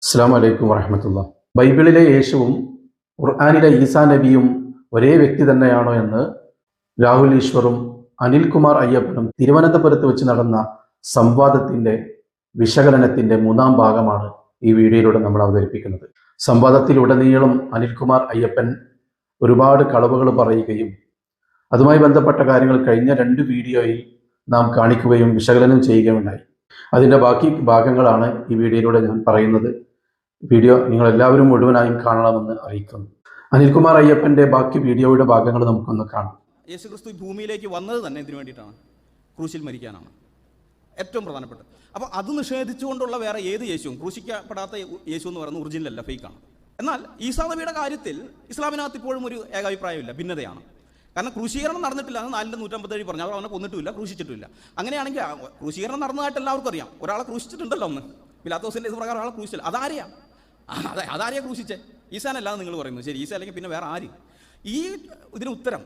അസ്സലാമു അലൈക്കും വറഹ്മത്തുള്ളാഹി. ബൈബിളിലെ യേശുവും ഖുർആനിലെ ഈസാ നബിയും ഒരേ വ്യക്തി തന്നെയാണോ എന്ന് രാഹുൽ ഈശ്വറും അനിൽകുമാർ അയ്യപ്പനും തിരുവനന്തപുരത്ത് വെച്ച് നടന്ന സംവാദത്തിന്റെ വിശകലനത്തിന്റെ മൂന്നാം ഭാഗമാണ് ഈ വീഡിയോയിലൂടെ നമ്മൾ അവതരിപ്പിക്കുന്നത്. സംവാദത്തിലുടനീളം അനിൽകുമാർ അയ്യപ്പൻ ഒരുപാട് കളവുകൾ പറയുകയും അതുമായി ബന്ധപ്പെട്ട കാര്യങ്ങൾ കഴിഞ്ഞ 2 വീഡിയോയിൽ നാം കാണിക്കുകയും വിശകലനം ചെയ്യുകയുണ്ടായി. അതിൻ്റെ ബാക്കി ഭാഗങ്ങളാണ് ഈ വീഡിയോയിലൂടെ ഞാൻ പറയുന്നത്. വീഡിയോ നിങ്ങൾ എല്ലാവരും മുഴുവനായും കാണണമെന്ന് അറിയിക്കുന്നു. അനിൽകുമാർ അയ്യപ്പന്റെ ബാക്കി വീഡിയോയുടെ ഭാഗങ്ങൾ നമുക്കൊന്ന് കാണാം. യേശുക്രിസ്തു ഭൂമിയിലേക്ക് വന്നത് തന്നെ ഇതിനു വേണ്ടിയിട്ടാണ്, ക്രൂശിൽ മരിക്കാനാണ് ഏറ്റവും പ്രധാനപ്പെട്ടത്. അപ്പോൾ അത് നിഷേധിച്ചുകൊണ്ടുള്ള വേറെ ഏത് യേശുവും, ക്രൂശിക്കപ്പെടാത്ത യേശു എന്ന് പറയുന്നത് ഒറിജിനലല്ല, ഫേക്കാണ്. എന്നാൽ ഈസാ നബിയുടെ കാര്യത്തിൽ ഇസ്ലാമിനകത്ത് ഇപ്പോഴും ഒരു ഏകാഭിപ്രായമില്ല, ഭിന്നതയാണ്. കാരണം ക്രൂശീകരണം നടന്നിട്ടില്ല എന്ന് 457 പറഞ്ഞു, അവർ അവനെ കൊന്നിട്ടുമില്ല, ക്രൂശിച്ചിട്ടുമില്ല. അങ്ങനെയാണെങ്കിൽ ക്രൂശീകരണം നടന്നതായിട്ട് എല്ലാവർക്കും അറിയാം. ഒരാളെ ക്രൂശിച്ചിട്ടുണ്ടല്ലോ, ഒന്ന് പിലാത്തോസിന്റെ ഇത് പ്രകാരം ഒരാളെ ക്രൂശിച്ചില്ല. അതാരെയാ ക്രൂശിച്ചേ? ഈസാനല്ലാതെ നിങ്ങൾ പറയുന്നത്. ശരി, ഈസ അല്ലെങ്കിൽ പിന്നെ വേറെ ആര്? ഈ ഇതിന് ഉത്തരം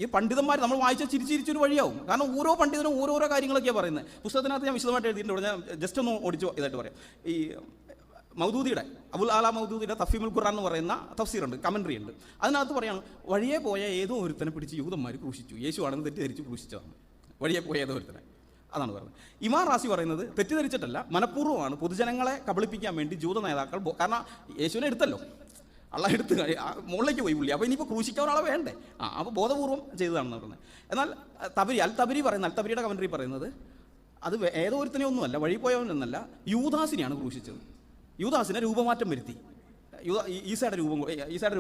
ഈ പണ്ഡിതന്മാർ നമ്മൾ വായിച്ച ചിരിച്ചിരിച്ചൊരു വഴിയാവും. കാരണം ഓരോ പണ്ഡിതനും ഓരോരോ കാര്യങ്ങളൊക്കെയാണ് പറയുന്നത്. പുസ്തകത്തിനകത്ത് ഞാൻ വിശദമായിട്ട് എഴുതിയിട്ടുണ്ട്. ഞാൻ ജസ്റ്റ് ഒന്ന് ഓടിച്ചു ഇതായിട്ട് പറയാം. ഈ മൗദൂദിയുടെ, അബുൽ ആല മൗദൂദിയുടെ തഫ്സീമുൽ ഖുർആൻ എന്ന് പറയുന്ന തഫ്സീറുണ്ട്, കമൻട്രി ഉണ്ട്. അതിനകത്ത് പറയാണ്, വഴിയെ പോയ ഏതോ ഒരുത്തനെ പിടിച്ച് യൂതന്മാർ ക്രൂശിച്ചു, യേശു ആണെന്ന് തെറ്റിദ്ധരിച്ച് ക്രൂശിച്ചതാണ്. വഴിയെ പോയ ഏതോ ഒരുത്തനെ, അതാണ് പറയുന്നത്. ഇമാം റാസി പറയുന്നത് തെറ്റിദ്ധരിച്ചിട്ടല്ല, മനഃപൂർവ്വമാണ് പൊതുജനങ്ങളെ കബളിപ്പിക്കാൻ വേണ്ടി ജൂത നേതാക്കൾ, കാരണം യേശുവിനെ എടുത്തല്ലോ, അള്ളാഹ് എടുത്ത് മുകളിലേക്ക് പോയി പുള്ളി, അപ്പോൾ ഇനിയിപ്പോൾ ക്രൂശിക്കാൻ ഒരാളെ വേണ്ടേ, അപ്പോൾ ബോധപൂർവ്വം ചെയ്തതാണെന്ന് പറയുന്നത്. എന്നാൽ തബരി പറയുന്ന തബരിയുടെ കമൻട്രി പറയുന്നത് അത് ഏതോ ഒരുത്തനെ ഒന്നുമല്ല, വഴി പോയവനൊന്നല്ല, യൂദാസിനെയാണ് ക്രൂശിച്ചത്. യൂദാസിനെ രൂപമാറ്റം വരുത്തി, ഈസയുടെ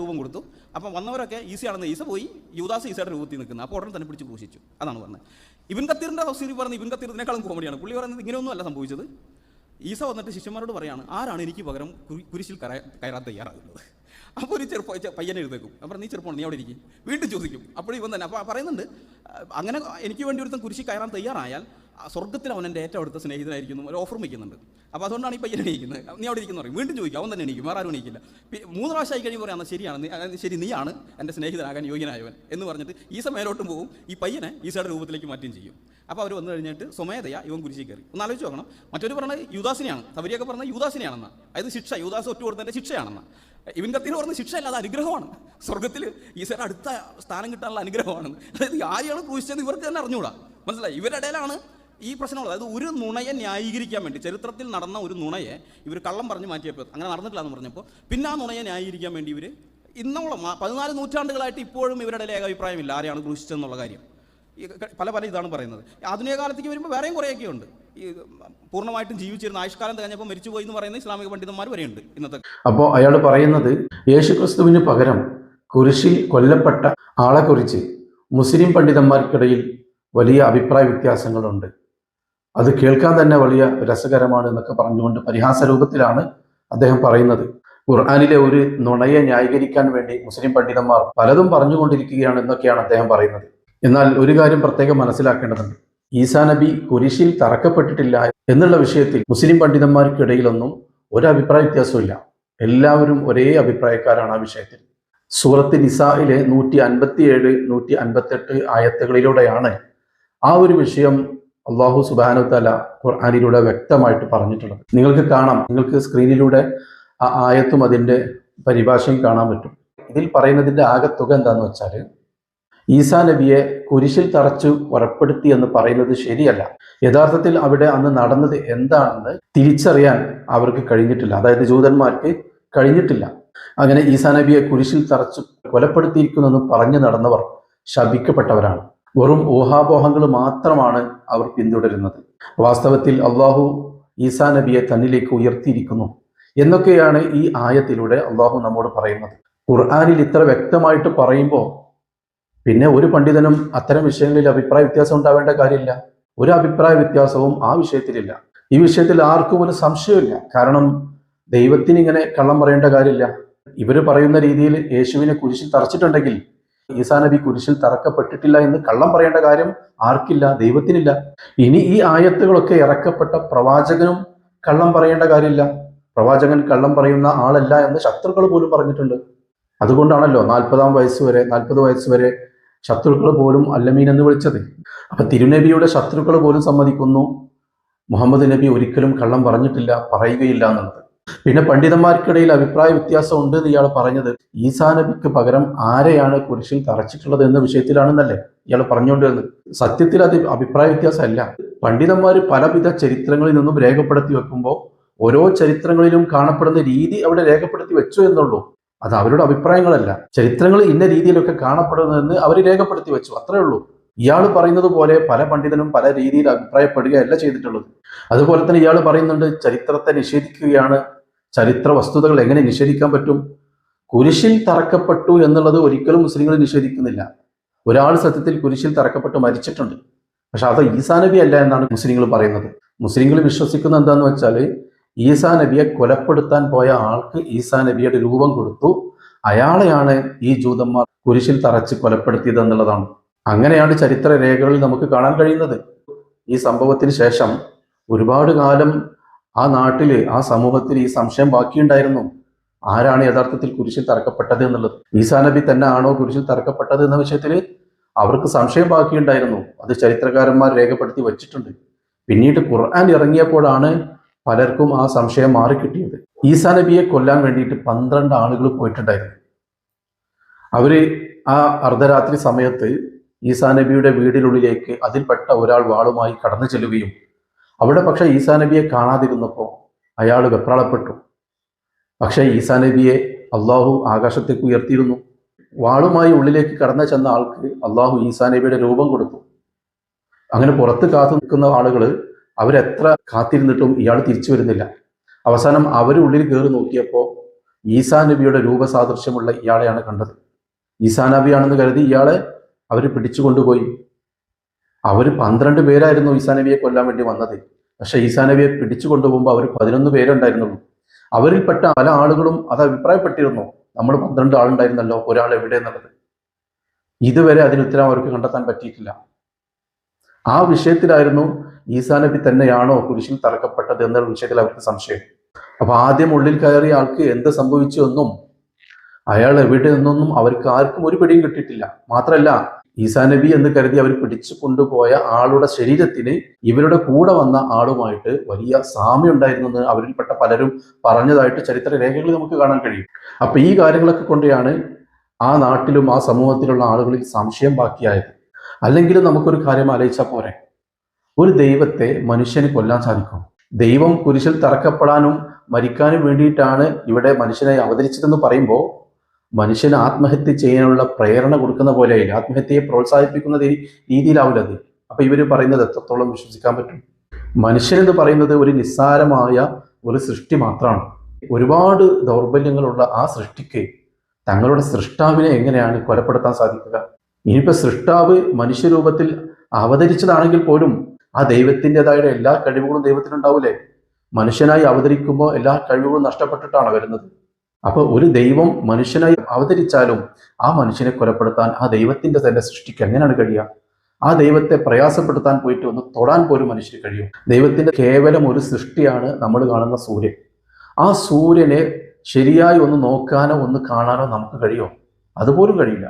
രൂപം കൊടുത്തു. അപ്പം വന്നവരൊക്കെ ഈസയാണെന്ന് ഈസ പോയി, യൂദാസ് ഈസയുടെ രൂപത്തിൽ നിൽക്കുന്നത്, അപ്പോൾ ഉടനെ തന്നെ പിടിച്ച് ക്രൂശിച്ചു. അതാണ് പറഞ്ഞത്. ഇബിൻ കത്തീറിൻ്റെ തഫ്സീറിൽ പറഞ്ഞ ഇബിൻ കത്തീർ ഇതിനേക്കാളും കോമഡിയാണ്. പുള്ളി പറയുന്നത് ഇങ്ങനെയൊന്നും അല്ല സംഭവിച്ചത്. ഈസ വന്നിട്ട് ശിഷ്യന്മാരോട് പറയാണ്, ആരാണ് എനിക്ക് പകരം കുരിശിൽ കയറാൻ തയ്യാറാകുന്നത്? അപ്പോൾ ഒരു പയ്യനെ എഴുതേക്കും. അപ്പം നീ ചെറുപ്പമാണ്, നീ അവിടെ ഇരിക്കും. വീണ്ടും ചോദിക്കും. അപ്പോൾ ഇവൻ തന്നെ അപ്പോൾ പറയുന്നുണ്ട്, അങ്ങനെ എനിക്ക് വേണ്ടി ഒരുത്തൻ കുരിശിൽ കയറാൻ തയ്യാറായാൽ സ്വർഗ്ഗത്തിൽ അവൻ എൻ്റെ ഏറ്റവും അടുത്ത സ്നേഹിതനായിരിക്കുന്നു, ഒരു ഓഫർ വയ്ക്കുന്നുണ്ട്. അപ്പോൾ അതുകൊണ്ടാണ് ഈ പയ്യനെ എണീക്കുന്നത്. നീ അവിടെ ഇരിക്കുന്നു പറയും. വീണ്ടും ചോദിക്കും, അവൻ തന്നെ എണീക്കും, വേറെ ആരും എണീക്കില്ല. 3 പ്രാവശ്യം ആയി കഴിയുമ്പോൾ പറയാം, ശരിയാണ്, ശരി, നീയാണ് എൻ്റെ സ്നേഹിതനാകാൻ യോഗ്യനായവൻ എന്ന് പറഞ്ഞിട്ട് ഈസ മേലോട്ടും പോകും, ഈ പയ്യനെ ഈസയുടെ രൂപത്തിലേക്ക് മാറ്റുകയും ചെയ്യും. അപ്പോൾ അവർ വന്നു കഴിഞ്ഞിട്ട് സ്വമേധയാ ഇവൻ കുരിശിൽ കയറി. ഒന്ന് ആലോചിച്ച് നോക്കണം. മറ്റൊരു പറഞ്ഞത് യൂദാസിനെയാണ്, തബരിയൊക്കെ പറഞ്ഞത് യൂദാസിനെയാണെന്ന്, അതായത് ശിക്ഷ, യൂദാസ് ഒറ്റ കൊടുത്തതിൻ്റെ ശിക്ഷയാണെന്ന്. ഇവൻ കത്തിന് പറഞ്ഞ ശിക്ഷയല്ല, അത് അനുഗ്രഹമാണ്. സ്വർഗ്ഗത്തിൽ ഈസയുടെ അടുത്ത സ്ഥാനം കിട്ടാനുള്ള അനുഗ്രഹമാണ്. അതായത് ആരെയാണ് ക്രൂശിച്ചത് ഇവർക്ക് തന്നെ അറിഞ്ഞുകൂടാ. മനസ്സിലായി? ഇവരുടെ ഇടയിലാണ് ഈ പ്രശ്നമുള്ളത്. അതായത് ഒരു നുണയെ ന്യായീകരിക്കാൻ വേണ്ടി, ചരിത്രത്തിൽ നടന്ന ഒരു നുണയെ ഇവർ കള്ളം പറഞ്ഞ് മാറ്റിയപ്പോൾ, അങ്ങനെ നടന്നിട്ടില്ല എന്ന് പറഞ്ഞപ്പോൾ, പിന്നെ ആ നുണയെ ന്യായീകരിക്കാൻ വേണ്ടി ഇവർ ഇന്നോളം 14 നൂറ്റാണ്ടുകളായിട്ട് ഇപ്പോഴും ഇവരുടെ ഇടയിൽ ഏകാഭിപ്രായമില്ല ആരെയാണ് ക്രൂശിച്ചതെന്നുള്ള കാര്യം. പല ഇതാണ് പറയുന്നത്. ആധുനിക കാലത്തേക്ക് വരുമ്പോൾ വേറെയും കുറേയൊക്കെ ഉണ്ട്. ഈ പൂർണ്ണമായിട്ടും ജീവിച്ചിരുന്ന ആയുഷ്കാലം തികഞ്ഞപ്പോൾ മരിച്ചുപോയി എന്ന് പറയുന്ന ഇസ്ലാമിക പണ്ഡിതന്മാർ വരെയുണ്ട് ഇന്നത്തെ. അപ്പോൾ അയാൾ പറയുന്നത്, യേശുക്രിസ്തുവിന് പകരം കുരിശിൽ കൊല്ലപ്പെട്ട ആളെക്കുറിച്ച് മുസ്ലിം പണ്ഡിതന്മാർക്കിടയിൽ വലിയ അഭിപ്രായ വ്യത്യാസങ്ങളുണ്ട്, അത് കേൾക്കാൻ തന്നെ വലിയ രസകരമാണ് എന്നൊക്കെ പറഞ്ഞുകൊണ്ട് പരിഹാസ രൂപത്തിലാണ് അദ്ദേഹം പറയുന്നത്. ഖുർആനിലെ ഒരു നുണയെ ന്യായീകരിക്കാൻ വേണ്ടി മുസ്ലിം പണ്ഡിതന്മാർ പലതും പറഞ്ഞുകൊണ്ടിരിക്കുകയാണ് എന്നൊക്കെയാണ് അദ്ദേഹം പറയുന്നത്. എന്നാൽ ഒരു കാര്യം പ്രത്യേകം മനസ്സിലാക്കേണ്ടതുണ്ട്. ഈസാ നബി കുരിശിൽ തറക്കപ്പെട്ടിട്ടില്ല എന്നുള്ള വിഷയത്തിൽ മുസ്ലിം പണ്ഡിതന്മാർക്കിടയിലൊന്നും ഒരു അഭിപ്രായ വ്യത്യാസമില്ല. എല്ലാവരും ഒരേ അഭിപ്രായക്കാരാണ് ആ വിഷയത്തിൽ. സൂറത്ത് നിസായിലെ 157, 158 ആയത്തുകളിലൂടെയാണ് ആ ഒരു വിഷയം അല്ലാഹു സുബ്ഹാനഹു വ തആല ഖുർആനിലൂടെ വ്യക്തമായിട്ട് പറഞ്ഞിട്ടുള്ളത്. നിങ്ങൾക്ക് കാണാം, നിങ്ങൾക്ക് സ്ക്രീനിലൂടെ ആ ആയത്തും അതിൻ്റെ പരിഭാഷയും കാണാൻ പറ്റും. ഇതിൽ പറയുന്നതിൻ്റെ ആകെത്തുക എന്താണെന്ന് വെച്ചാൽ, ഈസാ നബിയെ കുരിശിൽ തറച്ചു പുറപ്പെടുത്തി എന്ന് പറയുന്നത് ശരിയല്ല. യഥാർത്ഥത്തിൽ അവിടെ അന്ന് നടന്നത് എന്താണെന്ന് തിരിച്ചറിയാൻ അവർക്ക് കഴിഞ്ഞിട്ടില്ല, അതായത് ജൂതന്മാർക്ക് കഴിഞ്ഞിട്ടില്ല. അങ്ങനെ ഈസാ നബിയെ കുരിശിൽ തറച്ചു കൊലപ്പെടുത്തിയിരിക്കുന്നെന്ന് പറഞ്ഞു നടന്നവർ ശപിക്കപ്പെട്ടവരാണ്. വെറും ഊഹാപോഹങ്ങൾ മാത്രമാണ് അവർ പിന്തുടരുന്നത്. വാസ്തവത്തിൽ അള്ളാഹു ഈസാ നബിയെ തന്നിലേക്ക് ഉയർത്തിയിരിക്കുന്നു എന്നൊക്കെയാണ് ഈ ആയത്തിലൂടെ അള്ളാഹു നമ്മോട് പറയുന്നത്. ഖുർആനിൽ ഇത്ര വ്യക്തമായിട്ട് പറയുമ്പോൾ പിന്നെ ഒരു പണ്ഡിതനും അത്തരം വിഷയങ്ങളിൽ അഭിപ്രായ വ്യത്യാസം ഉണ്ടാവേണ്ട കാര്യമില്ല. ഒരു അഭിപ്രായ വ്യത്യാസവും ആ വിഷയത്തിലില്ല. ഈ വിഷയത്തിൽ ആർക്കും ഒരു സംശയമില്ല. കാരണം ദൈവത്തിന് ഇങ്ങനെ കള്ളം പറയേണ്ട കാര്യമില്ല. ഇവർ പറയുന്ന രീതിയിൽ യേശുവിനെ കുരിശിൽ തറച്ചിട്ടുണ്ടെങ്കിൽ ഈസാ നബി കുരിശിൽ തറക്കപ്പെട്ടിട്ടില്ല എന്ന് കള്ളം പറയേണ്ട കാര്യം ആർക്കില്ല? ദൈവത്തിനില്ല. ഇനി ഈ ആയത്തുകളൊക്കെ ഇറക്കപ്പെട്ട പ്രവാചകനും കള്ളം പറയേണ്ട കാര്യമില്ല. പ്രവാചകൻ കള്ളം പറയുന്ന ആളല്ല എന്ന് ശത്രുക്കൾ പോലും പറഞ്ഞിട്ടുണ്ട്. അതുകൊണ്ടാണല്ലോ 40 വയസ്സ് വരെ ശത്രുക്കൾ പോലും അല്ലമീൻ എന്ന് വിളിച്ചത്. അപ്പൊ തിരുനബിയുടെ ശത്രുക്കൾ പോലും സമ്മതിക്കുന്നു മുഹമ്മദ് നബി ഒരിക്കലും കള്ളം പറഞ്ഞിട്ടില്ല, പറയുകയില്ല എന്നുള്ളത്. പിന്നെ പണ്ഡിതന്മാർക്കിടയിൽ അഭിപ്രായ വ്യത്യാസം ഉണ്ട് എന്ന് ഇയാൾ പറഞ്ഞത് ഈസാ നബിക്ക് പകരം ആരെയാണ് കുരിശിൽ തറച്ചിട്ടുള്ളത് എന്ന വിഷയത്തിലാണെന്നല്ലേ ഇയാൾ പറഞ്ഞുകൊണ്ടിരുന്നത്. സത്യത്തിൽ അത് അഭിപ്രായ വ്യത്യാസമല്ല. പണ്ഡിതന്മാർ പലവിധ ചരിത്രങ്ങളിൽ നിന്നും രേഖപ്പെടുത്തി വെക്കുമ്പോൾ ഓരോ ചരിത്രങ്ങളിലും കാണപ്പെടുന്ന രീതി അവിടെ രേഖപ്പെടുത്തി വെച്ചു എന്നുള്ളൂ. അത് അവരുടെ അഭിപ്രായങ്ങളല്ല. ചരിത്രങ്ങൾ ഇന്ന രീതിയിലൊക്കെ കാണപ്പെടുന്നതെന്ന് അവർ രേഖപ്പെടുത്തി വെച്ചു, അത്രേ ഉള്ളൂ. ഇയാൾ പറയുന്നത് പോലെ പല പണ്ഡിതനും പല രീതിയിൽ അഭിപ്രായപ്പെടുകയല്ല ചെയ്തിട്ടുള്ളത്. അതുപോലെ തന്നെ ഇയാൾ പറയുന്നുണ്ട് ചരിത്രത്തെ നിഷേധിക്കുകയാണ്. ചരിത്ര വസ്തുതകൾ എങ്ങനെ നിഷേധിക്കാൻ പറ്റും? കുരിശിൽ തറക്കപ്പെട്ടു എന്നുള്ളത് ഒരിക്കലും മുസ്ലിങ്ങൾ നിഷേധിക്കുന്നില്ല. ഒരാൾ സത്യത്തിൽ കുരിശിൽ തറക്കപ്പെട്ട് മരിച്ചിട്ടുണ്ട്, പക്ഷെ അത് ഈസാ നബി അല്ല എന്നാണ് മുസ്ലിങ്ങൾ പറയുന്നത്. മുസ്ലിങ്ങൾ വിശ്വസിക്കുന്നത് എന്താന്ന് വെച്ചാൽ ഈസാ നബിയെ കൊലപ്പെടുത്താൻ പോയ ആൾക്ക് ഈസാ നബിയുടെ രൂപം കൊടുത്തു, അയാളെയാണ് ഈ ജൂതന്മാർ കുരിശിൽ തറച്ച് കൊലപ്പെടുത്തിയത് എന്നുള്ളതാണ്. അങ്ങനെയാണ് ചരിത്ര രേഖകളിൽ നമുക്ക് കാണാൻ കഴിയുന്നത്. ഈ സംഭവത്തിന് ശേഷം ഒരുപാട് കാലം ആ നാട്ടിൽ ആ സമൂഹത്തിൽ ഈ സംശയം ബാക്കിയുണ്ടായിരുന്നു, ആരാണ് യഥാർത്ഥത്തിൽ കുരിശിൽ തറക്കപ്പെട്ടത് എന്നുള്ളത്. ഈസാ നബി തന്നെ ആണോ കുരിശിൽ തറക്കപ്പെട്ടത് എന്ന വിഷയത്തിൽ അവർക്ക് സംശയം ബാക്കിയുണ്ടായിരുന്നു. അത് ചരിത്രകാരന്മാർ രേഖപ്പെടുത്തി വച്ചിട്ടുണ്ട്. പിന്നീട് ഖുർആൻ ഇറങ്ങിയപ്പോഴാണ് പലർക്കും ആ സംശയം മാറിക്കിട്ടിയത്. ഈസാ നബിയെ കൊല്ലാൻ വേണ്ടിയിട്ട് 12 ആളുകൾ പോയിട്ടുണ്ടായിരുന്നു. അവര് ആ അർദ്ധരാത്രി സമയത്ത് ഈസാ നബിയുടെ വീടിനുള്ളിലേക്ക് അതിൽപ്പെട്ട ഒരാൾ വാളുമായി കടന്നു ചെല്ലുകയും അവിടെ പക്ഷെ ഈസാ നബിയെ കാണാതിരുന്നപ്പോൾ അയാൾ വെപ്രാളപ്പെട്ടു. പക്ഷേ ഈസാ നബിയെ അള്ളാഹു ആകാശത്തേക്ക് ഉയർത്തിയിരുന്നു. വാളുമായി ഉള്ളിലേക്ക് കടന്നു ചെന്ന ആൾക്ക് അള്ളാഹു ഈസാ നബിയുടെ രൂപം കൊടുത്തു. അങ്ങനെ പുറത്ത് കാത്തു നിൽക്കുന്ന ആളുകൾ അവരെത്ര കാത്തിരുന്നിട്ടും ഇയാൾ തിരിച്ചു വരുന്നില്ല. അവസാനം ഉള്ളിൽ കയറി നോക്കിയപ്പോൾ ഈസാ നബിയുടെ രൂപസാദൃശ്യമുള്ള ഇയാളെയാണ് കണ്ടത്. ഈസാ നബിയാണെന്ന് കരുതി ഇയാളെ അവർ പിടിച്ചു കൊണ്ടുപോയി. അവർ 12 പേരായിരുന്നു ഈസാ നബിയെ കൊല്ലാൻ വേണ്ടി വന്നത്. പക്ഷെ ഈസാ നബിയെ പിടിച്ചു കൊണ്ടുപോകുമ്പോൾ അവർ 11 പേരുണ്ടായിരുന്നുള്ളൂ. അവരിൽപ്പെട്ട പല ആളുകളും അത് അഭിപ്രായപ്പെട്ടിരുന്നു, നമ്മൾ 12 ആളുണ്ടായിരുന്നല്ലോ, ഒരാൾ എവിടെ എന്നുള്ളത്. ഇതുവരെ അതിന് ഉത്തരം അവർക്ക് കണ്ടെത്താൻ പറ്റിയിട്ടില്ല. ആ വിഷയത്തിലായിരുന്നു ഈസാ നബി തന്നെയാണോ കുരിശിൽ തറക്കപ്പെട്ടത് എന്ന വിഷയത്തിൽ അവർക്ക് സംശയം. അപ്പൊ ആദ്യം ഉള്ളിൽ കയറിയ ആൾക്ക് എന്ത് സംഭവിച്ചു എന്നും അയാൾ എവിടെ നിന്നൊന്നും അവർക്ക് ആർക്കും ഒരു പിടിയും കിട്ടിയിട്ടില്ല. മാത്രമല്ല ഈസാ നബി എന്ന് കരുതി അവർ പിടിച്ചു കൊണ്ടുപോയ ആളുടെ ശരീരത്തിന് ഇവരുടെ കൂടെ വന്ന ആളുമായിട്ട് വലിയ സാമ്യം ഉണ്ടായിരുന്നു എന്ന് അവരിൽപ്പെട്ട പലരും പറഞ്ഞതായിട്ട് ചരിത്ര രേഖകളിൽ നമുക്ക് കാണാൻ കഴിയും. അപ്പൊ ഈ കാര്യങ്ങളൊക്കെ കൊണ്ടാണ് ആ നാട്ടിലും ആ സമൂഹത്തിലുള്ള ആളുകളിൽ സംശയം ബാക്കിയായത്. അല്ലെങ്കിൽ നമുക്കൊരു കാര്യം ആലോചിച്ചാൽ പോരെ, ഒരു ദൈവത്തെ മനുഷ്യന് കൊല്ലാൻ സാധിക്കും? ദൈവം കുരിശിൽ തറക്കപ്പെടാനും മരിക്കാനും വേണ്ടിയിട്ടാണ് ഇവിടെ മനുഷ്യനായി അവതരിച്ചതെന്ന് പറയുമ്പോൾ മനുഷ്യന് ആത്മഹത്യ ചെയ്യാനുള്ള പ്രേരണ കൊടുക്കുന്ന പോലെയില്ല, ആത്മഹത്യയെ പ്രോത്സാഹിപ്പിക്കുന്ന രീതിയിലാവില്ല അത്. അപ്പൊ ഇവർ പറയുന്നത് എത്രത്തോളം വിശ്വസിക്കാൻ പറ്റും? മനുഷ്യനെന്ന് പറയുന്നത് ഒരു നിസ്സാരമായ ഒരു സൃഷ്ടി മാത്രമാണ്. ഒരുപാട് ദൗർബല്യങ്ങളുള്ള ആ സൃഷ്ടിക്ക് തങ്ങളുടെ സൃഷ്ടാവിനെ എങ്ങനെയാണ് കൊലപ്പെടുത്താൻ സാധിക്കുക? ഇനിയിപ്പോ സൃഷ്ടാവ് മനുഷ്യരൂപത്തിൽ അവതരിച്ചതാണെങ്കിൽ പോലും ആ ദൈവത്തിൻ്റെതായ എല്ലാ കഴിവുകളും ദൈവത്തിനുണ്ടാവൂലേ? മനുഷ്യനായി അവതരിക്കുമ്പോൾ എല്ലാ കഴിവുകളും നഷ്ടപ്പെട്ടിട്ടാണ് വരുന്നത്. അപ്പൊ ഒരു ദൈവം മനുഷ്യനായി അവതരിച്ചാലും ആ മനുഷ്യനെ കൊലപ്പെടുത്താൻ ആ ദൈവത്തിന്റെ തന്നെ സൃഷ്ടിക്ക് എങ്ങനെയാണ് കഴിയുക? ആ ദൈവത്തെ പ്രയാസപ്പെടുത്താൻ പോയിട്ട് ഒന്ന് തൊടാൻ പോലും മനുഷ്യന് കഴിയും? ദൈവത്തിന്റെ കേവലം ഒരു സൃഷ്ടിയാണ് നമ്മൾ കാണുന്ന സൂര്യൻ. ആ സൂര്യനെ ശരിയായി ഒന്ന് നോക്കാനോ ഒന്ന് കാണാനോ നമുക്ക് കഴിയുമോ? അതുപോലും കഴിയില്ല.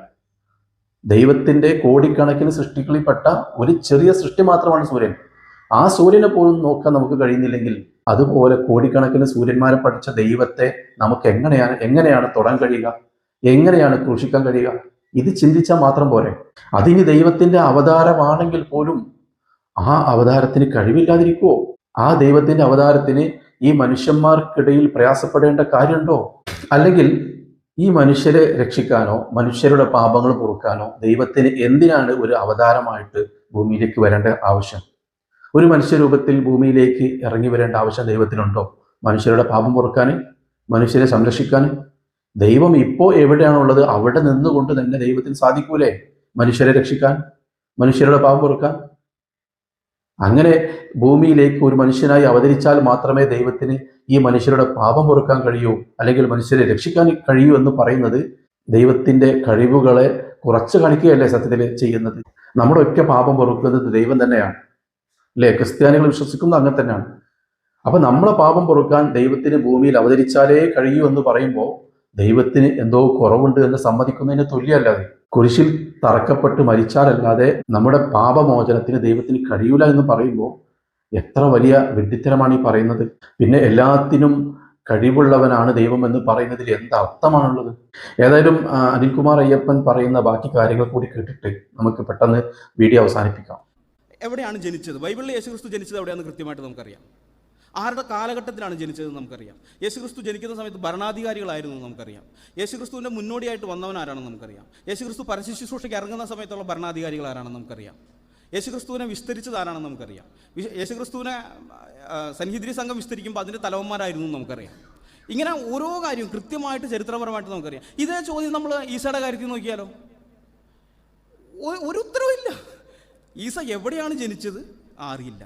ദൈവത്തിന്റെ കോടിക്കണക്കിന് സൃഷ്ടികളിൽപ്പെട്ട ഒരു ചെറിയ സൃഷ്ടി മാത്രമാണ് സൂര്യൻ. ആ സൂര്യനെ പോലും നോക്കാൻ നമുക്ക് കഴിയുന്നില്ലെങ്കിൽ അതുപോലെ കോടിക്കണക്കിന് സൂര്യന്മാരെ പഠിച്ച ദൈവത്തെ നമുക്ക് എങ്ങനെയാണ് തൊടാൻ കഴിയുക? എങ്ങനെയാണ് ക്രൂശിക്കാൻ കഴിയുക? ഇത് ചിന്തിച്ചാൽ മാത്രം പോരെ. അതിനി ദൈവത്തിന്റെ അവതാരമാണെങ്കിൽ പോലും ആ അവതാരത്തിന് കഴിവില്ലാതിരിക്കുമോ? ആ ദൈവത്തിന്റെ അവതാരത്തിന് ഈ മനുഷ്യന്മാർക്കിടയിൽ പ്രയാസപ്പെടേണ്ട കാര്യമുണ്ടോ? അല്ലെങ്കിൽ ഈ മനുഷ്യരെ രക്ഷിക്കാനോ മനുഷ്യരുടെ പാപങ്ങൾ പൊറുക്കാനോ ദൈവത്തിന് എന്തിനാണ് ഒരു അവതാരമായിട്ട് ഭൂമിയിലേക്ക് വരേണ്ട ആവശ്യം? ഒരു മനുഷ്യരൂപത്തിൽ ഭൂമിയിലേക്ക് ഇറങ്ങി വരേണ്ട ആവശ്യം ദൈവത്തിനുണ്ടോ? മനുഷ്യരുടെ പാപം പൊറുക്കാൻ, മനുഷ്യരെ സംരക്ഷിക്കാൻ? ദൈവം ഇപ്പോൾ എവിടെയാണുള്ളത് അവിടെ നിന്നുകൊണ്ട് തന്നെ ദൈവത്തിന് സാധിക്കൂലേ മനുഷ്യരെ രക്ഷിക്കാൻ, മനുഷ്യരുടെ പാപം പൊറുക്കാൻ? അങ്ങനെ ഭൂമിയിലേക്ക് ഒരു മനുഷ്യനായി അവതരിച്ചാൽ മാത്രമേ ദൈവത്തിന് ഈ മനുഷ്യരുടെ പാപം പൊറുക്കാൻ കഴിയൂ, അല്ലെങ്കിൽ മനുഷ്യരെ രക്ഷിക്കാൻ കഴിയൂ എന്ന് പറയുന്നത് ദൈവത്തിന്റെ കഴിവുകളെ കുറച്ച് കാണിക്കുകയല്ലേ സത്യത്തിൽ ചെയ്യുന്നത്? നമ്മുടെ ഒക്കെ പാപം പൊറുക്കുന്നത് ദൈവം തന്നെയാണ് അല്ലേ? ക്രിസ്ത്യാനികൾ വിശ്വസിക്കുന്നത് അങ്ങനെ തന്നെയാണ്. അപ്പൊ നമ്മളെ പാപം പൊറുക്കാൻ ദൈവത്തിന് ഭൂമിയിൽ അവതരിച്ചാലേ കഴിയൂ എന്ന് പറയുമ്പോൾ ദൈവത്തിന് എന്തോ കുറവുണ്ട് എന്ന് സമ്മതിക്കുന്നതിന് തുല്യമല്ലാതെ, കുരിശിൽ തറക്കപ്പെട്ട് മരിച്ചാലല്ലാതെ നമ്മുടെ പാപമോചനത്തിന് ദൈവത്തിന് കഴിയൂല എന്ന് പറയുമ്പോൾ എത്ര വലിയ വിഡ്ഢിത്തരമാണ് ഈ പറയുന്നത്. പിന്നെ എല്ലാത്തിനും കഴിവുള്ളവനാണ് ദൈവം എന്ന് പറയുന്നതിൽ എന്ത് അർത്ഥമാണുള്ളത്? ഏതായാലും അനിൽകുമാർ അയ്യപ്പൻ പറയുന്ന ബാക്കി കാര്യങ്ങൾ കൂടി കേട്ടിട്ട് നമുക്ക് പെട്ടെന്ന് വീഡിയോ അവസാനിപ്പിക്കാം. എവിടെയാണ് ജനിച്ചത്? ബൈബിളിൽ യേശുക്രിസ്തു ജനിച്ചത് എവിടെയാണെന്ന് കൃത്യമായിട്ട് നമുക്കറിയാം. ആരുടെ കാലഘട്ടത്തിലാണ് ജനിച്ചതെന്ന് നമുക്കറിയാം. യേശുക്രിസ്തു ജനിക്കുന്ന സമയത്ത് ഭരണാധികാരികളായിരുന്നു നമുക്കറിയാം. യേശുക്രിസ്തുവിൻ്റെ മുന്നോടിയായിട്ട് വന്നവൻ ആരാണെന്ന് നമുക്കറിയാം. യേശുക്രിസ്തു പരശുശ്രൂഷയ്ക്ക് ഇറങ്ങുന്ന സമയത്തുള്ള ഭരണാധികാരികൾ ആരാണെന്ന് നമുക്കറിയാം. യേശുക്രിസ്തുവിനെ വിസ്തരിച്ചത് ആരാണെന്ന് നമുക്കറിയാം. യേശുക്രിസ്തുവിനെ സൻഹെദ്രിൻ സംഘം വിസ്തരിക്കുമ്പോൾ അതിൻ്റെ തലവന്മാരായിരുന്നു നമുക്കറിയാം. ഇങ്ങനെ ഓരോ കാര്യവും കൃത്യമായിട്ട് ചരിത്രപരമായിട്ട് നമുക്കറിയാം. ഇതേ ചോദ്യം നമ്മൾ ഈസയുടെ കാര്യത്തിൽ നോക്കിയാലോ? ഒരു ഉത്തരവില്ല. ഈസ എവിടെയാണ് ജനിച്ചത്? അറിയില്ല.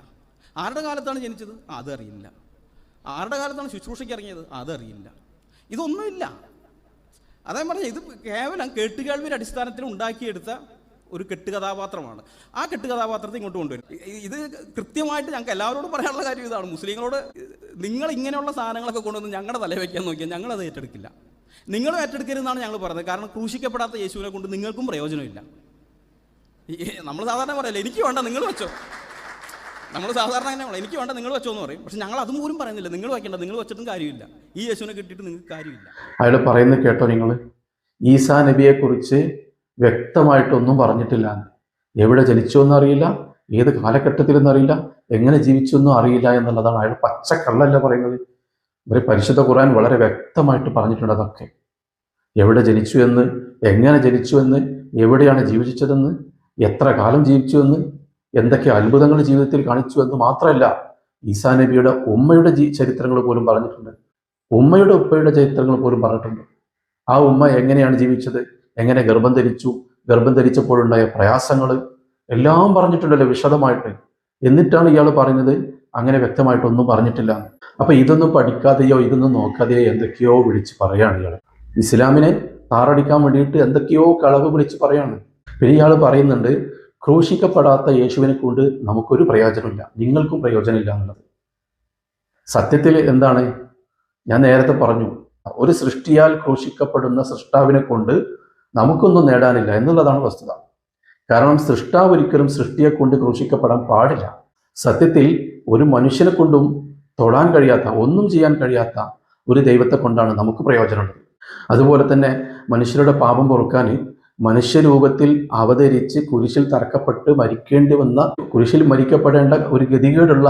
ആരുടെ കാലത്താണ് ജനിച്ചത്? അതറിയില്ല. ആരുടെ കാലത്താണ് ശുശ്രൂഷയ്ക്ക് ഇറങ്ങിയത്? അതറിയില്ല. ഇതൊന്നുമില്ല. അതായത് പറഞ്ഞാൽ ഇത് കേവലം കേട്ടുകേൾവിയുടെ അടിസ്ഥാനത്തിൽ ഉണ്ടാക്കിയെടുത്ത ഒരു കെട്ടുകഥാപാത്രമാണ്. ആ കെട്ടുകഥാപാത്രത്തെ ഇങ്ങോട്ട് കൊണ്ടുവരും. ഇത് കൃത്യമായിട്ട് ഞങ്ങൾക്ക് എല്ലാവരോടും പറയാനുള്ള കാര്യം ഇതാണ്. മുസ്ലിങ്ങളോട് നിങ്ങൾ ഇങ്ങനെയുള്ള സാധനങ്ങളൊക്കെ കൊണ്ടുവന്ന് ഞങ്ങളുടെ തലയിൽ വയ്ക്കാൻ നോക്കിയാൽ ഞങ്ങളത് ഏറ്റെടുക്കില്ല. നിങ്ങളും ഏറ്റെടുക്കരുതെന്നാണ് ഞങ്ങൾ പറയുന്നത്. കാരണം ക്രൂശിക്കപ്പെടാത്ത യേശുവിനെ കൊണ്ട് നിങ്ങൾക്കും പ്രയോജനമില്ല. നമ്മൾ സാധാരണ പറയല്ലേ, എനിക്ക് വേണ്ട നിങ്ങൾ വെച്ചോ. നമ്മൾ സാധാരണ അങ്ങനെ പറയും, എനിക്ക് വേണ്ട നിങ്ങൾ വെച്ചോ എന്ന് പറയും. പക്ഷെ ഞങ്ങൾ അതും പോലും പറയുന്നില്ല. നിങ്ങൾ വയ്ക്കേണ്ട, നിങ്ങൾ വെച്ചിട്ടും കാര്യമില്ല. ഈ യേശുവിനെ കിട്ടിയിട്ട് നിങ്ങൾക്ക് കാര്യമില്ല. അയാൾ പറയുന്നത് കേട്ടോ നിങ്ങൾ? ഈസാ നബിയെക്കുറിച്ച് വ്യക്തമായിട്ടൊന്നും പറഞ്ഞിട്ടില്ല. എവിടെ ജനിച്ചോന്നും അറിയില്ല, ഏത് കാലഘട്ടത്തിലെന്നും അറിയില്ല, എങ്ങനെ ജീവിച്ചൊന്നും അറിയില്ല എന്നുള്ളതാണ് അയാൾ പച്ചക്കള്ളല്ല പറയുന്നത്. ഇവർ പരിശുദ്ധ ഖുർആൻ വളരെ വ്യക്തമായിട്ട് പറഞ്ഞിട്ടുണ്ട്. അതൊക്കെ എവിടെ ജനിച്ചു എന്ന്, എങ്ങനെ ജനിച്ചു എന്ന്, എവിടെയാണ് ജീവിച്ചതെന്ന്, എത്ര കാലം ജീവിച്ചു എന്ന്, എന്തൊക്കെ അത്ഭുതങ്ങൾ ജീവിതത്തിൽ കാണിച്ചു എന്ന് മാത്രമല്ല, ഈസാ നബിയുടെ ഉമ്മയുടെ ചരിത്രങ്ങൾ പോലും പറഞ്ഞിട്ടുണ്ട്. ഉമ്മയുടെ ഉപ്പയുടെ ചരിത്രങ്ങൾ പോലും പറഞ്ഞിട്ടുണ്ട്. ആ ഉമ്മ എങ്ങനെയാണ് ജീവിച്ചത്, എങ്ങനെ ഗർഭം ധരിച്ചു, ഗർഭം ധരിച്ചപ്പോഴുണ്ടായ പ്രയാസങ്ങൾ എല്ലാം പറഞ്ഞിട്ടുണ്ടല്ലോ വിശദമായിട്ട്. എന്നിട്ടാണ് ഇയാൾ പറയുന്നത് അങ്ങനെ വ്യക്തമായിട്ടൊന്നും പറഞ്ഞിട്ടില്ല. അപ്പൊ ഇതൊന്നും പഠിക്കാതെയോ ഇതൊന്നും നോക്കാതെയോ എന്തൊക്കെയോ വിളിച്ച് പറയാണ് ഇയാൾ. ഇസ്ലാമിനെ താറടിക്കാൻ വേണ്ടിയിട്ട് എന്തൊക്കെയോ കളവ് വിളിച്ച് പറയാണ്. പിന്നെ ഇയാൾ പറയുന്നുണ്ട് ക്രൂശിക്കപ്പെടാത്ത യേശുവിനെ കൊണ്ട് നമുക്കൊരു പ്രയോജനമില്ല, നിങ്ങൾക്കും പ്രയോജനമില്ല എന്നുള്ളത്. സത്യത്തിൽ എന്താണ്? ഞാൻ നേരത്തെ പറഞ്ഞു, ഒരു സൃഷ്ടിയാൽ ക്രൂശിക്കപ്പെടുന്ന സൃഷ്ടാവിനെ കൊണ്ട് നമുക്കൊന്നും നേടാനില്ല എന്നുള്ളതാണ് വസ്തുത. കാരണം സൃഷ്ടാവ് ഒരിക്കലും സൃഷ്ടിയെ കൊണ്ട് ക്രൂശിക്കപ്പെടാൻ പാടില്ല. സത്യത്തിൽ ഒരു മനുഷ്യനെ കൊണ്ടും തൊടാൻ കഴിയാത്ത, ഒന്നും ചെയ്യാൻ കഴിയാത്ത ഒരു ദൈവത്തെ കൊണ്ടാണ് നമുക്ക് പ്രയോജനമുള്ളത്. അതുപോലെ തന്നെ മനുഷ്യരുടെ പാപം പൊറുക്കാൻ മനുഷ്യരൂപത്തിൽ അവതരിച്ച് കുരിശിൽ തറക്കപ്പെട്ട് മരിക്കേണ്ടി വന്ന, കുരിശിൽ മരിക്കപ്പെടേണ്ട ഒരു ഗതികേടുള്ള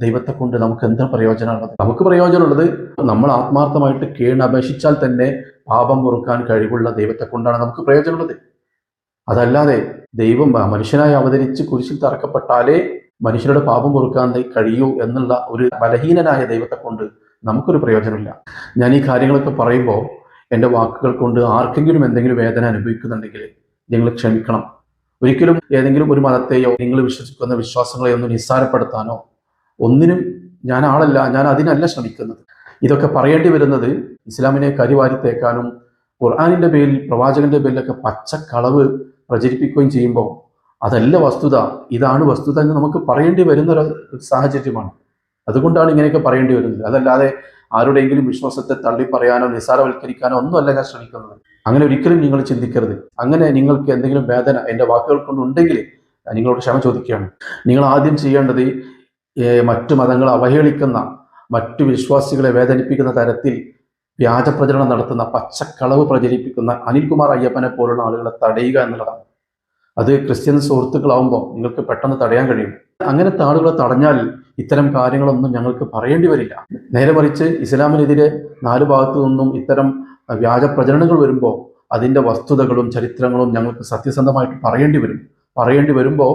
ദൈവത്തെ കൊണ്ട് നമുക്ക് എന്താ പ്രയോജനമുള്ളത്? നമുക്ക് പ്രയോജനമുള്ളത് നമ്മൾ ആത്മാർത്ഥമായിട്ട് കേണപേക്ഷിച്ചാൽ തന്നെ പാപം പൊറുക്കാൻ കഴിവുള്ള ദൈവത്തെ കൊണ്ടാണ് നമുക്ക് പ്രയോജനമുള്ളത്. അതല്ലാതെ ദൈവം മനുഷ്യനായി അവതരിച്ച് കുരിശിൽ തറക്കപ്പെട്ടാലേ മനുഷ്യരുടെ പാപം പൊറുക്കാൻ കഴിയൂ എന്നുള്ള ഒരു ബലഹീനനായ ദൈവത്തെ കൊണ്ട് നമുക്കൊരു പ്രയോജനമില്ല. ഞാൻ ഈ കാര്യങ്ങളൊക്കെ പറയുമ്പോൾ എൻ്റെ വാക്കുകൾ കൊണ്ട് ആർക്കെങ്കിലും എന്തെങ്കിലും വേദന അനുഭവിക്കുന്നുണ്ടെങ്കിൽ നിങ്ങൾ ക്ഷമിക്കണം. ഒരിക്കലും ഏതെങ്കിലും ഒരു മതത്തെയോ നിങ്ങൾ വിശ്വസിക്കുന്ന വിശ്വാസങ്ങളെയോ ഒന്നും നിസ്സാരപ്പെടുത്താനോ ഒന്നിനും ഞാൻ ആളല്ല, ഞാൻ അതിനല്ല ശ്രമിക്കുന്നത്. ഇതൊക്കെ പറയേണ്ടി വരുന്നത് ഇസ്ലാമിനെ കരിവാരിത്തേക്കാനും ഖുർആനിൻ്റെ പേരിൽ പ്രവാചകന്റെ പേരിലൊക്കെ പച്ചക്കളവ് പ്രചരിപ്പിക്കുകയും ചെയ്യുമ്പോൾ അതല്ല വസ്തുത, ഇതാണ് വസ്തുത എന്ന് നമുക്ക് പറയേണ്ടി വരുന്ന ഒരു സാഹചര്യമാണ്. അതുകൊണ്ടാണ് ഇങ്ങനെയൊക്കെ പറയേണ്ടി വരുന്നത്. അതല്ലാതെ ആരുടെയെങ്കിലും വിശ്വാസത്തെ തള്ളി പറയാനോ നിസ്സാരവൽക്കരിക്കാനോ ഒന്നുമല്ല ഞാൻ ശ്രമിക്കുന്നത്. അങ്ങനെ ഒരിക്കലും നിങ്ങൾ ചിന്തിക്കരുത്. അങ്ങനെ നിങ്ങൾക്ക് എന്തെങ്കിലും വേദന എൻ്റെ വാക്കുകൾ കൊണ്ടുണ്ടെങ്കിൽ നിങ്ങളോട് ക്ഷമ ചോദിക്കുകയാണ്. നിങ്ങൾ ആദ്യം ചെയ്യേണ്ടത് മറ്റു മതങ്ങളെ അവഹേളിക്കുന്ന, മറ്റു വിശ്വാസികളെ വേദനിപ്പിക്കുന്ന തരത്തിൽ വ്യാജ പ്രചരണം നടത്തുന്ന, പച്ചക്കളവ് പ്രചരിപ്പിക്കുന്ന അനിൽകുമാർ അയ്യപ്പനെ പോലുള്ള ആളുകളെ തടയുക എന്നുള്ളതാണ്. അത് ക്രിസ്ത്യൻ സുഹൃത്തുക്കളാവുമ്പോൾ നിങ്ങൾക്ക് പെട്ടെന്ന് തടയാൻ കഴിയും. അങ്ങനത്തെ ആളുകളെ തടഞ്ഞാൽ ഇത്തരം കാര്യങ്ങളൊന്നും ഞങ്ങൾക്ക് പറയേണ്ടി വരില്ല. നേരെ മറിച്ച് ഇസ്ലാമിനെതിരെ നാലു ഭാഗത്തു നിന്നും ഇത്തരം വ്യാജ പ്രചരണങ്ങൾ വരുമ്പോൾ അതിൻ്റെ വസ്തുതകളും ചരിത്രങ്ങളും ഞങ്ങൾക്ക് സത്യസന്ധമായിട്ട് പറയേണ്ടി വരുമ്പോൾ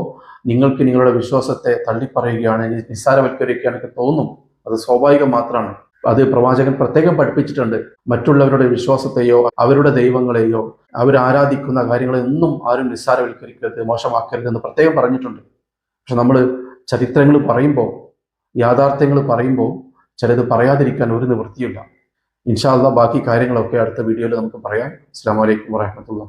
നിങ്ങൾക്ക് നിങ്ങളുടെ വിശ്വാസത്തെ തള്ളിപ്പറയുകയാണ്, നിസ്സാരവൽക്കരിക്കുകയാണൊക്കെ തോന്നും. അത് സ്വാഭാവികം മാത്രമാണ്. അത് പ്രവാചകൻ പ്രത്യേകം പഠിപ്പിച്ചിട്ടുണ്ട്. മറ്റുള്ളവരുടെ വിശ്വാസത്തെയോ അവരുടെ ദൈവങ്ങളെയോ അവരാരാധിക്കുന്ന കാര്യങ്ങളെയൊന്നും ആരും നിസ്സാരവൽക്കരിക്കരുത്, മോശമാക്കരുതെന്ന് പ്രത്യേകം പറഞ്ഞിട്ടുണ്ട്. പക്ഷെ നമ്മൾ ചരിത്രങ്ങൾ പറയുമ്പോൾ, യാഥാർത്ഥ്യങ്ങൾ പറയുമ്പോൾ ചിലത് പറയാതിരിക്കാൻ ഒരു നിവൃത്തിയില്ല. ഇൻഷാ അല്ലാഹ് ബാക്കി കാര്യങ്ങളൊക്കെ അടുത്ത വീഡിയോയിൽ നമുക്ക് പറയാം. അസ്സലാമു അലൈക്കും വറഹ്മത്തുള്ളാഹി.